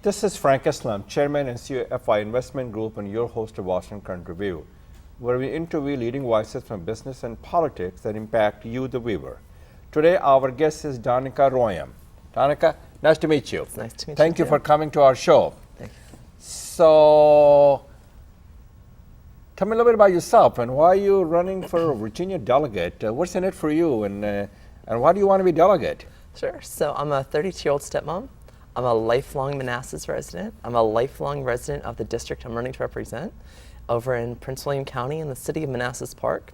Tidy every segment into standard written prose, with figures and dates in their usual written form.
This is Frank Islam, Chairman and CEO of FI Investment Group and your host of Washington Current Review, where we interview leading voices from business and politics that impact you, the viewer. Today, our guest is Danika Roem. Danika, nice to meet you. It's nice to meet you. Thank you for coming to our show. Thank you. So, tell me a little bit about yourself and why you're running for a Virginia delegate. What's in it for you, and why do you want to be delegate? Sure. So I'm a 32-year-old stepmom. I'm a lifelong Manassas resident. I'm a lifelong resident of the district I'm running to represent over in Prince William County in the city of Manassas Park.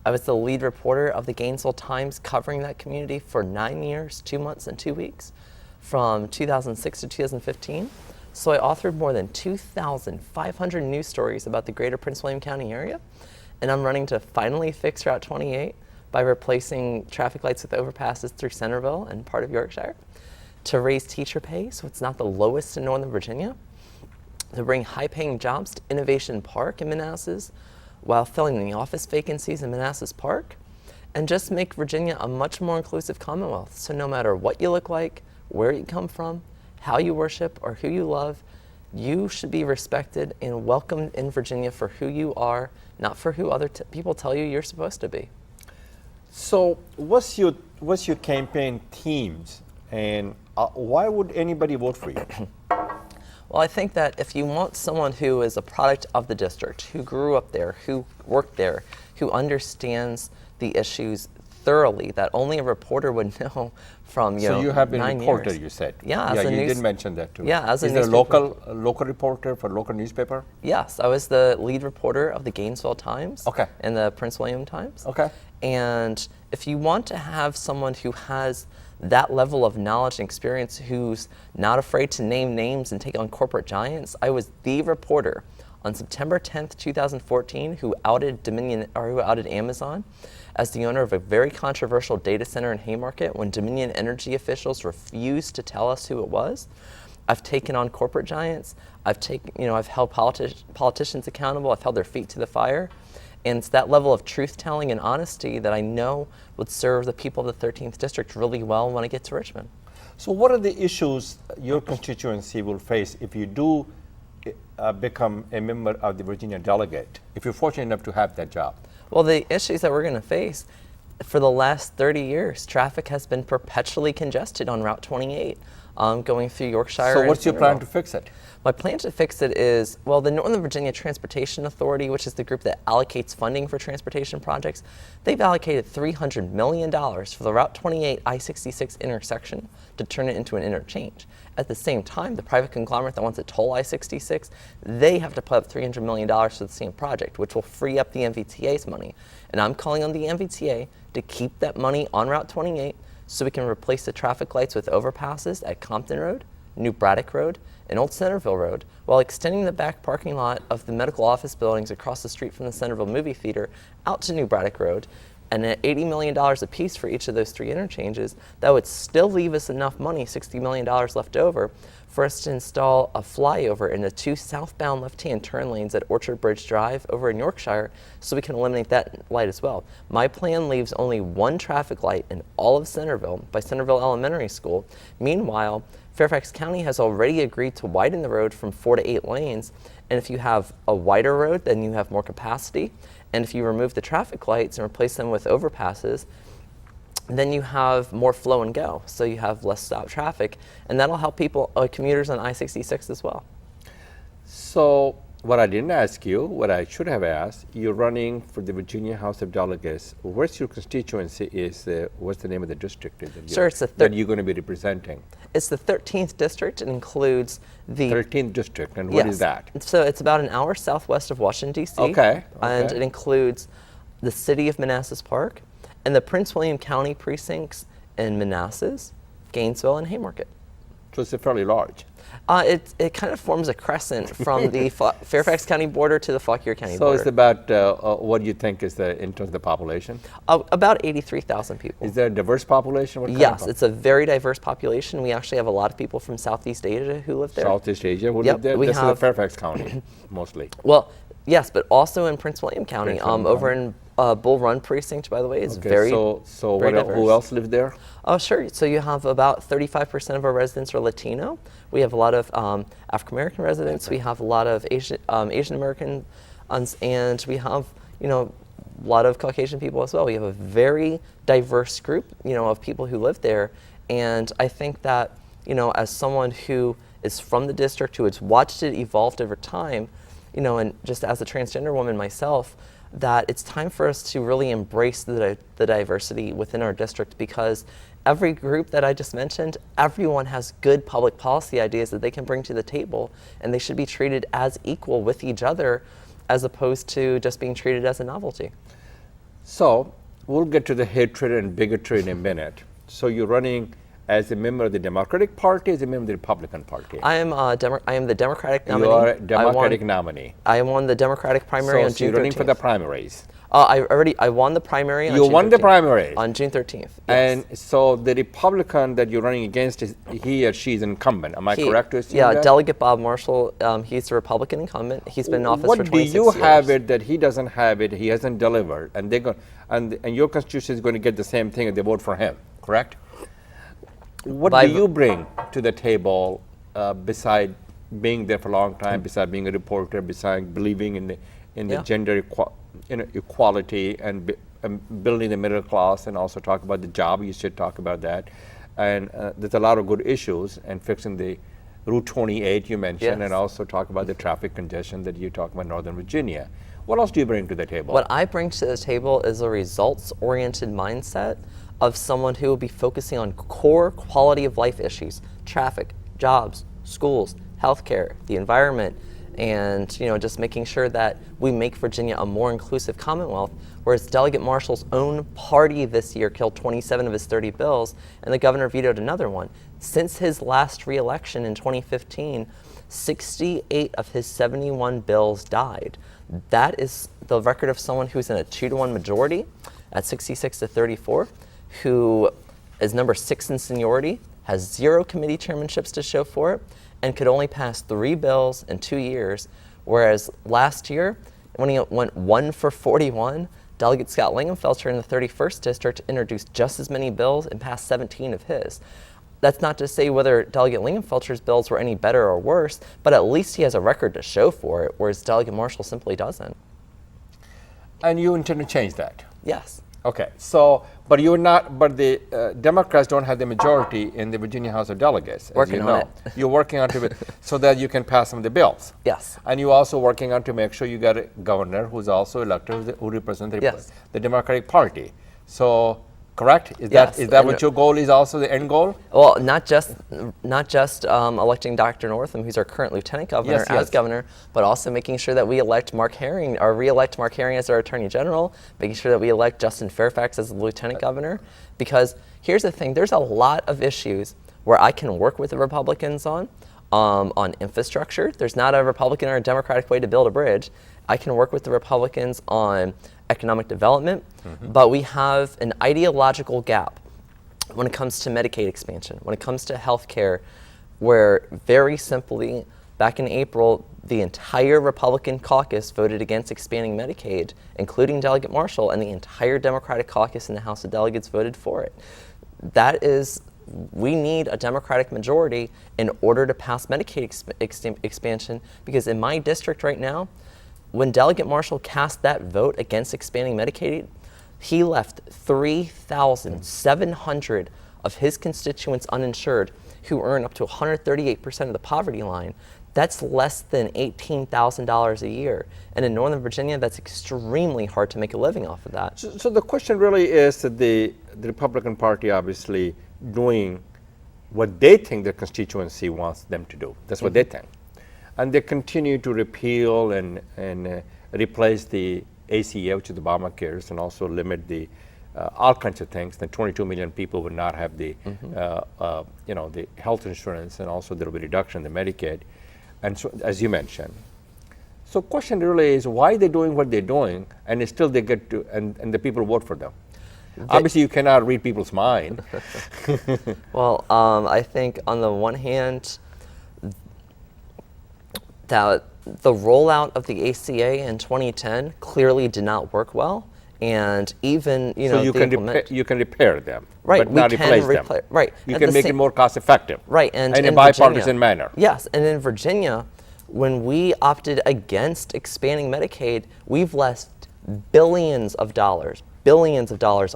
I was the lead reporter of the Gainesville Times covering that community for 9 years, 2 months, and 2 weeks from 2006 to 2015. So I authored more than 2,500 news stories about the greater Prince William County area. And I'm running to finally fix Route 28 by replacing traffic lights with overpasses through Centerville and part of Yorkshire, to raise teacher pay so it's not the lowest in Northern Virginia, to bring high-paying jobs to Innovation Park in Manassas while filling the office vacancies in Manassas Park, and just make Virginia a much more inclusive Commonwealth. So no matter what you look like, where you come from, how you worship, or who you love, you should be respected and welcomed in Virginia for who you are, not for who other people tell you you're supposed to be. So, what's your campaign themes, and why would anybody vote for you? Well, I think that if you want someone who is a product of the district, who grew up there, who worked there, who understands the issues thoroughly, that only a reporter would know from, So you have been a 9 reporter, years. you said. Yeah, Yeah, you did mention that too. Yeah, as a Is there a newspaper- local reporter for local newspaper? Yes, I was the lead reporter of the Gainesville Times Okay. and the Prince William Times. Okay. And if you want to have someone who has that level of knowledge and experience, who's not afraid to name names and take on corporate giants, I was the reporter on September 10th, 2014, who outed Amazon as the owner of a very controversial data center in Haymarket when Dominion energy officials refused to tell us who it was. I've taken on corporate giants. I've held politicians accountable. I've held their feet to the fire. And it's that level of truth-telling and honesty that I know would serve the people of the 13th District really well when I get to Richmond. So what are the issues your constituency will face if you do become a member of the Virginia delegate, if you're fortunate enough to have that job? Well, the issues that we're going to face, for the last 30 years, traffic has been perpetually congested on Route 28, going through Yorkshire. So what's your plan to fix it? My plan to fix it is, well, the Northern Virginia Transportation Authority, which is the group that allocates funding for transportation projects, they've allocated $300 million for the Route 28 I-66 intersection to turn it into an interchange. At the same time, the private conglomerate that wants to toll I-66, they have to put up $300 million for the same project, which will free up the MVTA's money. And I'm calling on the MVTA to keep that money on Route 28 so we can replace the traffic lights with overpasses at Compton Road, New Braddock Road, and Old Centerville Road, while extending the back parking lot of the medical office buildings across the street from the Centerville movie theater out to New Braddock Road. And at $80 million apiece for each of those 3 interchanges, that would still leave us enough money, $60 million left over, for us to install a flyover in the 2 southbound left-hand turn lanes at Orchard Bridge Drive over in Yorkshire, so we can eliminate that light as well. My plan leaves only 1 traffic light in all of Centerville by Centerville Elementary School. Meanwhile, Fairfax County has already agreed to widen the road from 4 to 8 lanes, and if you have a wider road, then you have more capacity, and if you remove the traffic lights and replace them with overpasses, then you have more flow and go, so you have less stop traffic, and that'll help people, commuters on I-66 as well. So what I didn't ask you, what I should have asked, you're running for the Virginia House of Delegates. Where's your constituency? What's the name of the district that you're going to be representing? It's the 13th District. It includes the 13th District, and what is that? So it's about an hour southwest of Washington, D.C. Okay. And it includes the city of Manassas Park and the Prince William County precincts in Manassas, Gainesville, and Haymarket. So it's fairly large. It kind of forms a crescent from the Fairfax County border to the Fauquier County border. So it's about, what do you think is in terms of the population? About 83,000 people. Is there a diverse population? Yes, it's a very diverse population. We actually have a lot of people from Southeast Asia who live there. Southeast Asia who live there? This is Fairfax County, mostly. Well, yes, but also in Prince William County, over in Bull Run precinct, by the way, is Okay, very so very who diverse. else lives there? Oh, sure. So you have about 35% of our residents are Latino. We have a lot of African American residents. We have a lot of Asian American, and we have a lot of Caucasian people as well. We have a very diverse group, of people who live there. And I think that, as someone who is from the district, who has watched it evolve over time, and just as a transgender woman myself, that it's time for us to really embrace the diversity within our district, because every group that I just mentioned, everyone has good public policy ideas that they can bring to the table, and they should be treated as equal with each other as opposed to just being treated as a novelty. So we'll get to the hatred and bigotry in a minute. So you're running as a member of the Democratic Party, as a member of the Republican Party? I am the Democratic nominee. You are a Democratic nominee. I won the Democratic primary on So June 13th. you're running for the primaries. I won the primary on You June won the 13th. primaries. On June 13th, yes. And so the Republican that you're running against, he or she is incumbent. Am I correct to assume that? Delegate Bob Marshall, he's the Republican incumbent. He's been in office for 26 years. What do you have it that he doesn't have it, he hasn't delivered, and and your constitution is going to get the same thing if they vote for him, correct? What do you bring to the table beside being there for a long time, beside being a reporter, beside believing in the gender equality and building the middle class, and also talk about the job? You should talk about that. And there's a lot of good issues, and fixing the Route 28 you mentioned, and also talk about the traffic congestion that you talk about in Northern Virginia. What else do you bring to the table? What I bring to the table is a results-oriented mindset of someone who will be focusing on core quality of life issues: traffic, jobs, schools, healthcare, the environment, and just making sure that we make Virginia a more inclusive Commonwealth. Whereas Delegate Marshall's own party this year killed 27 of his 30 bills, and the governor vetoed another one. Since his last re-election in 2015, 68 of his 71 bills died. That is the record of someone who's in a 2-to-1 majority at 66 to 34, who is number 6 in seniority, has 0 committee chairmanships to show for it, and could only pass 3 bills in 2 years. Whereas last year, when he went 1 for 41, Delegate Scott Lingenfelter in the 31st District introduced just as many bills and passed 17 of his. That's not to say whether Delegate Lingenfelter's bills were any better or worse, but at least he has a record to show for it, whereas Delegate Marshall simply doesn't. And you intend to change that? Yes. Okay, so, but the Democrats don't have the majority in the Virginia House of Delegates, as Working you on know. it. You're working on it so that you can pass some of the bills. Yes. And you're also working on to make sure you got a governor who's also elected, who represents the Democratic Party. So, correct? Is that what your goal is, also the end goal? Well, not just electing Dr. Northam, who's our current lieutenant governor, as governor, but also making sure that we elect Mark Herring, or re-elect Mark Herring as our attorney general, making sure that we elect Justin Fairfax as the lieutenant governor. Because here's the thing, there's a lot of issues where I can work with the Republicans on infrastructure. There's not a Republican or a Democratic way to build a bridge. I can work with the Republicans on economic development, but we have an ideological gap when it comes to Medicaid expansion, when it comes to health care, where very simply, back in April, the entire Republican caucus voted against expanding Medicaid, including Delegate Marshall, and the entire Democratic caucus in the House of Delegates voted for it. We need a Democratic majority in order to pass Medicaid expansion, because in my district right now, when Delegate Marshall cast that vote against expanding Medicaid, he left 3,700 of his constituents uninsured, who earn up to 138% of the poverty line. That's less than $18,000 a year. And in Northern Virginia, that's extremely hard to make a living off of that. So the question really is that the Republican Party obviously doing what they think their constituency wants them to do. That's what they think. And they continue to repeal and replace the ACA, which is the Obamacare, and also limit the all kinds of things. Then 22 million people would not have the the health insurance, and also there will be reduction in the Medicaid, and so, as you mentioned. So question really is, why they're doing what they're doing, and still they get to and the people vote for them. Obviously, you cannot read people's mind. Well, I think on the one hand, that the rollout of the ACA in 2010 clearly did not work well, and even So you they can implement- you can repair them, Right, but we not can replace them. right. You At can the make it same- more cost effective. Right, and in a in bipartisan Virginia, manner. Yes, and in Virginia, when we opted against expanding Medicaid, we've left billions of dollars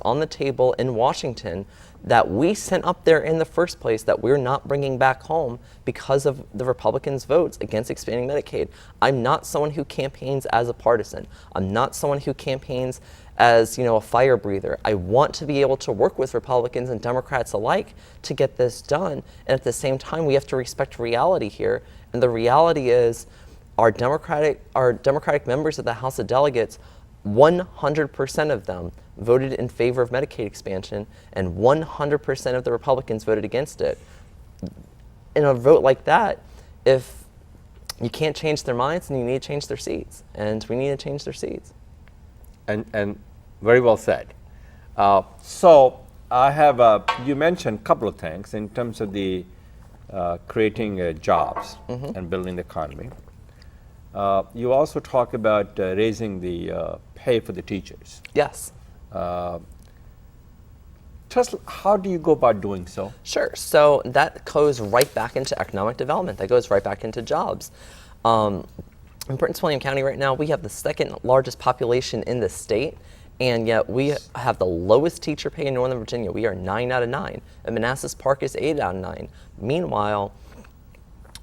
on the table in Washington that we sent up there in the first place that we're not bringing back home because of the Republicans' votes against expanding Medicaid. I'm not someone who campaigns as a partisan. I'm not someone who campaigns as a fire breather. I want to be able to work with Republicans and Democrats alike to get this done. And at the same time, we have to respect reality here. And the reality is our Democratic members of the House of Delegates, 100% of them voted in favor of Medicaid expansion, and 100% of the Republicans voted against it. In a vote like that, if you can't change their minds, then you need to change their seats, and we need to change their seats. And very well said. So I have you mentioned a couple of things in terms of the creating jobs and building the economy. You also talk about raising the pay for the teachers. Yes. Just how do you go about doing so? Sure. So that goes right back into economic development. That goes right back into jobs. In Prince William County right now, we have the second largest population in the state, and yet we have the lowest teacher pay in Northern Virginia. We are 9 out of 9. And Manassas Park is 8 out of 9. Meanwhile,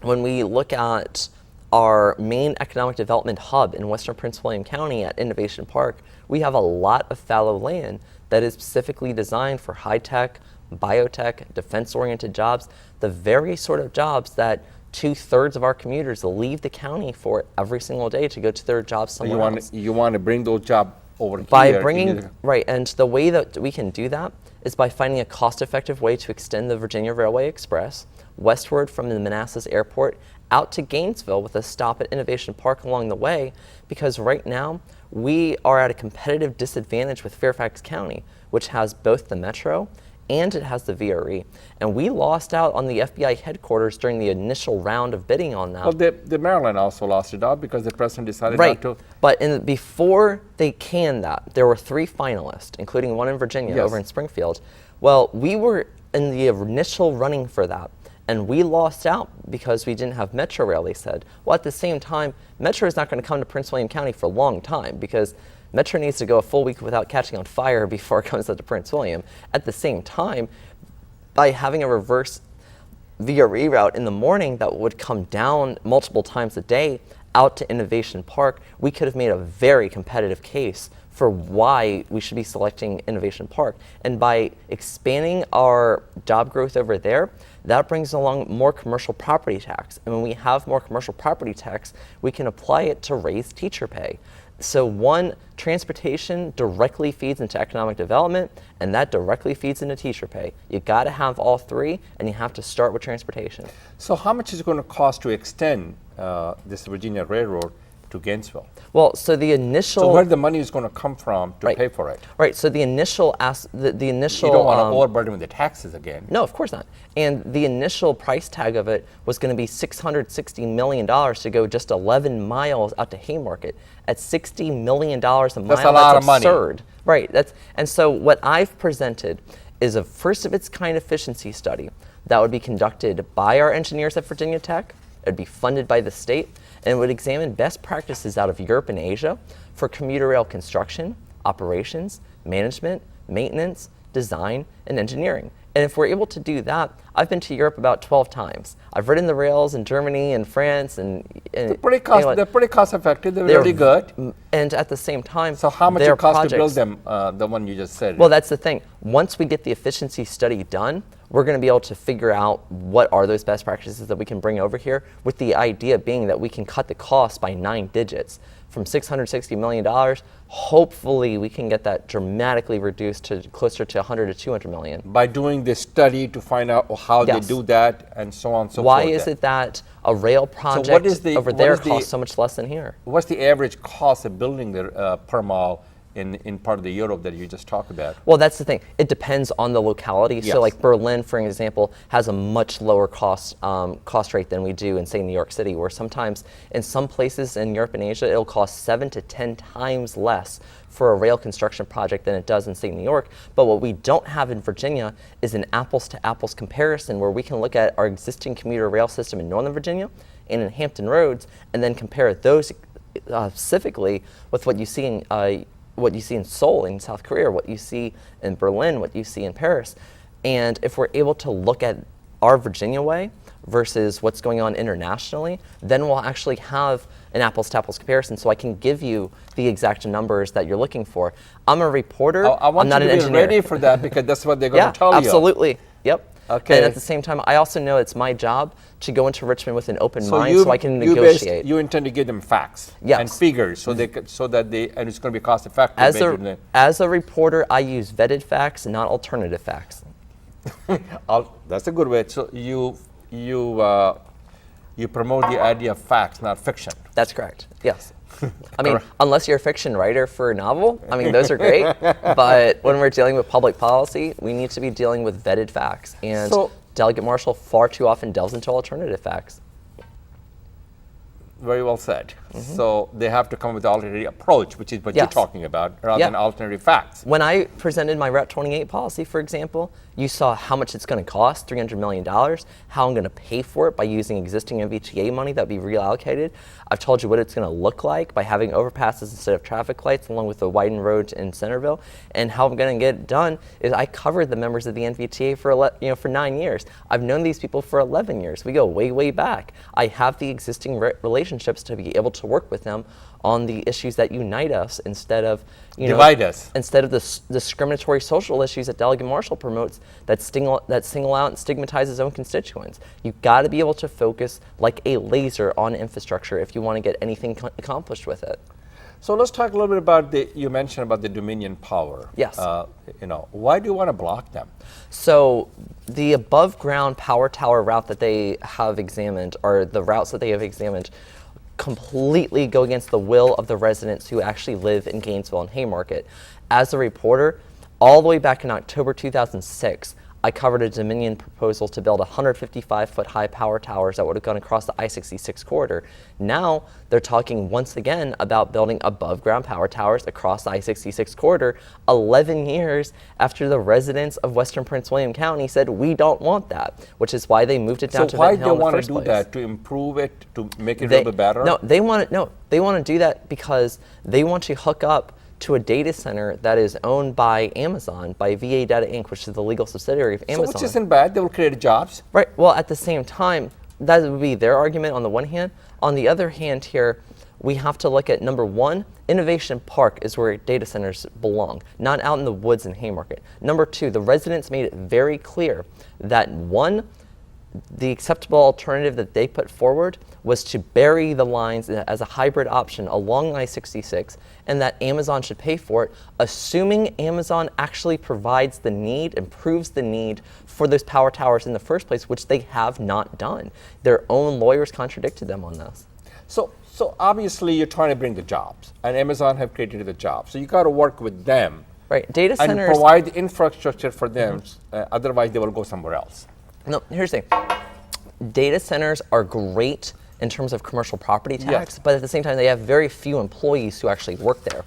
when we look at our main economic development hub in Western Prince William County at Innovation Park, we have a lot of fallow land that is specifically designed for high-tech, biotech, defense-oriented jobs, the very sort of jobs that 2/3 of our commuters leave the county for every single day to go to their jobs somewhere else. You want to bring those jobs over By here. bringing, right, and the way that we can do that is by finding a cost-effective way to extend the Virginia Railway Express westward from the Manassas Airport out to Gainesville with a stop at Innovation Park along the way, because right now we are at a competitive disadvantage with Fairfax County, which has both the Metro and it has the VRE. And we lost out on the FBI headquarters during the initial round of bidding on that. Well, the Maryland also lost it out because the president decided Right, not to. but before they canned that, there were 3 finalists, including one in Virginia Yes. over in Springfield. Well, we were in the initial running for that, and we lost out because we didn't have Metro Rail, they said. Well, at the same time, Metro is not going to come to Prince William County for a long time because Metro needs to go a full week without catching on fire before it comes up to Prince William. At the same time, by having a reverse VRE route in the morning that would come down multiple times a day out to Innovation Park, we could have made a very competitive case for why we should be selecting Innovation Park. And by expanding our job growth over there, that brings along more commercial property tax. And when we have more commercial property tax, we can apply it to raise teacher pay. So one, transportation directly feeds into economic development, and that directly feeds into teacher pay. You got to have all 3, and you have to start with transportation. So how much is it going to cost to extend this Virginia Railroad to Gainesville? Well, so the initial... So where the money is going to come from to Right. pay for it? Right, so the initial... the initial You don't want to overburden with the taxes again. No, of course not. And the initial price tag of it was going to be $660 million to go just 11 miles out to Haymarket. At $60 million a mile, That's a lot of money. absurd. Right, and so what I've presented is a first of its kind efficiency study that would be conducted by our engineers at Virginia Tech. It would be funded by the state, and it would examine best practices out of Europe and Asia for commuter rail construction, operations, management, maintenance, design, and engineering. And if we're able to do that, I've been to Europe about 12 times. I've ridden the rails in Germany and France and They're pretty cost effective. They're really good. And at the same time, So how much their it costs to build projects- them, the one you just said? Well, that's the thing. Once we get the efficiency study done, we're going to be able to figure out what are those best practices that we can bring over here, with the idea being that we can cut the cost by 9 digits. From $660 million, hopefully we can get that dramatically reduced to closer to 100 to 200 million. By doing this study to find out how Yes. they do that and so on and so Why forth. is it that a rail project over what there is the- costs so much less than here? What's the average cost of building the per mile in part of the Europe that you just talked about? Well, that's the thing. It depends on the locality. Yes. So, like Berlin, for example, has a much lower cost rate than we do in, say, New York City, where sometimes in some places in Europe and Asia, it'll cost 7 to 10 times less for a rail construction project than it does in, say, New York. But what we don't have in Virginia is an apples-to-apples comparison where we can look at our existing commuter rail system in Northern Virginia and in Hampton Roads, and then compare those specifically with what you see in Seoul in South Korea, what you see in Berlin, what you see in Paris. And if we're able to look at our Virginia way versus what's going on internationally, then we'll actually have an apples-to-apples comparison, so I can give you the exact numbers that you're looking for. I'm a reporter. I want I'm not you an to be engineer. ready for that, because that's what they're going Yeah, to tell you. absolutely. Yep. Okay. And at the same time, I also know it's my job to go into Richmond with an open mind, you, so I can you negotiate. You intend to give them facts Yes. and figures, so that they and it's going to be cost effective. As a reporter, I use vetted facts, not alternative facts. That's a good way. So you promote the idea of facts, not fiction. That's correct. Yes. I mean, unless you're a fiction writer for a novel, I mean, those are great. But when we're dealing with public policy, we need to be dealing with vetted facts. And Delegate Marshall far too often delves into alternative facts. Very well said. So they have to come with an alternative approach, which is what you're talking about, rather than alternative facts. When I presented my Route 28 policy, for example, you saw how much it's going to cost, $300 million, how I'm going to pay for it by using existing MVTA money that would be reallocated. I've told you what it's going to look like by having overpasses instead of traffic lights, along with the widened roads in Centerville. And how I'm going to get it done is I covered the members of the MVTA for 9 years. I've known these people for 11 years. We go way, way back. I have the existing relationships to be able to work with them on the issues that unite us instead of divide us. Instead of the discriminatory social issues that Delegate Marshall promotes that single out and stigmatize his own constituents. You've got to be able to focus like a laser on infrastructure if you want to get anything accomplished with it. So let's talk a little bit about you mentioned about the Dominion power. Yes. Why do you want to block them? So the above ground power tower route that they have examined, or the routes that they have examined, completely go against the will of the residents who actually live in Gainesville and Haymarket. As a reporter, all the way back in October 2006, I covered a Dominion proposal to build 155-foot high power towers that would have gone across the I-66 corridor. Now they're talking once again about building above ground power towers across the I-66 corridor 11 years after the residents of Western Prince William County said we don't want that, which is why they moved it down to Vinton Hill in the first place. So why do they want to do that? To improve it, to make it a little bit better? No, they want to do that because they want to hook up to a data center that is owned by Amazon, by VA Data Inc., which is the legal subsidiary of Amazon. So which isn't bad, they will create jobs. Right, well, at the same time, that would be their argument on the one hand. On the other hand here, we have to look at, number one, Innovation Park is where data centers belong, not out in the woods in Haymarket. Number two, the residents made it very clear that, one, the acceptable alternative that they put forward was to bury the lines as a hybrid option along I-66, and that Amazon should pay for it, assuming Amazon actually provides the need, improves the need for those power towers in the first place, which they have not done. Their own lawyers contradicted them on this. So obviously you're trying to bring the jobs, and Amazon have created the jobs. So you got to work with them, right? Data centers, and provide the infrastructure for them. Otherwise, they will go somewhere else. No, here's the thing. Data centers are great in terms of commercial property tax, but at the same time, they have very few employees who actually work there.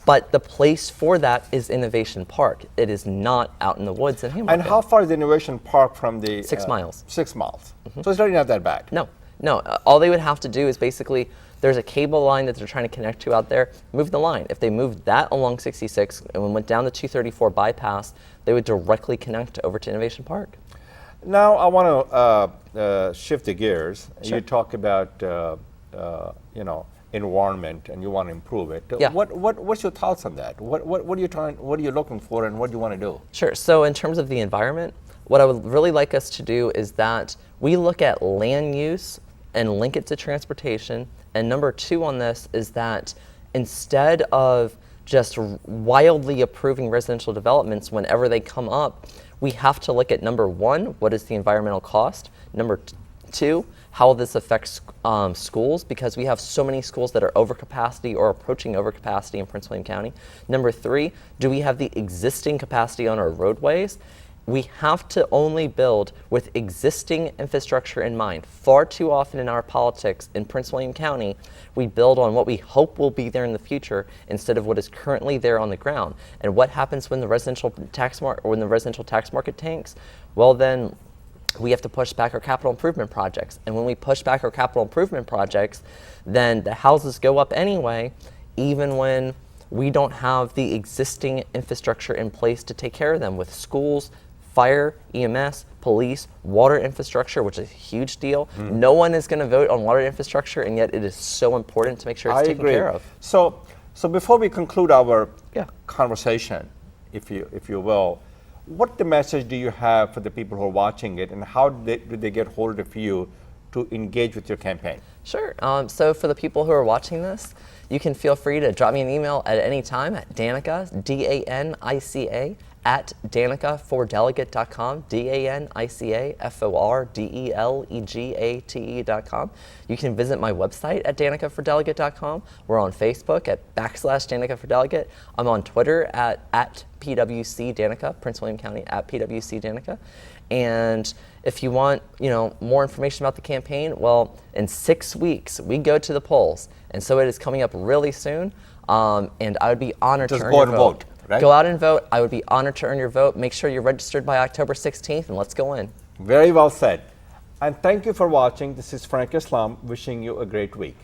But the place for that is Innovation Park. It is not out in the woods in Haymarket. And how far is Innovation Park from the... 6 miles. 6 miles. So it's really not that bad. No. All they would have to do is basically, there's a cable line that they're trying to connect to out there, move the line. If they moved that along 66 and went down the 234 bypass, they would directly connect over to Innovation Park. Now I want to shift the gears. Sure. You talk about environment, and you want to improve it. Yeah. What's your thoughts on that? What are you trying? What are you looking for, and what do you want to do? Sure. So in terms of the environment, what I would really like us to do is that we look at land use and link it to transportation. And number two on this is that instead of just wildly approving residential developments whenever they come up, we have to look at, number one, what is the environmental cost? Number two, how this affects schools, because we have so many schools that are over capacity or approaching over capacity in Prince William County. Number 3, do we have the existing capacity on our roadways? We have to only build with existing infrastructure in mind. Far too often in our politics in Prince William County, we build on what we hope will be there in the future instead of what is currently there on the ground. And what happens when the residential tax market tanks? Well, then we have to push back our capital improvement projects. And when we push back our capital improvement projects, then the houses go up anyway, even when we don't have the existing infrastructure in place to take care of them, with schools, fire, EMS, police, water infrastructure, which is a huge deal. No one is going to vote on water infrastructure, and yet it is so important to make sure it's taken care of. So before we conclude our conversation, if you will, what the message do you have for the people who are watching it, and how do they get hold of you to engage with your campaign? Sure. So for the people who are watching this, you can feel free to drop me an email at any time at Danika, D-A-N-I-C-A, at DanikaForDelegate.com, DANICAFORDELEGATE.com. You can visit my website at DanikaForDelegate.com. We're on Facebook at /DanikaForDelegate. I'm on Twitter at PWC Danika, Prince William County at PWC Danika. And if you want, more information about the campaign, well, in 6 weeks we go to the polls, and so it is coming up really soon. And I would be honored to earn your vote. Right? Go out and vote. I would be honored to earn your vote. Make sure you're registered by October 16th, and let's go in. Very well said. And thank you for watching. This is Frank Islam wishing you a great week.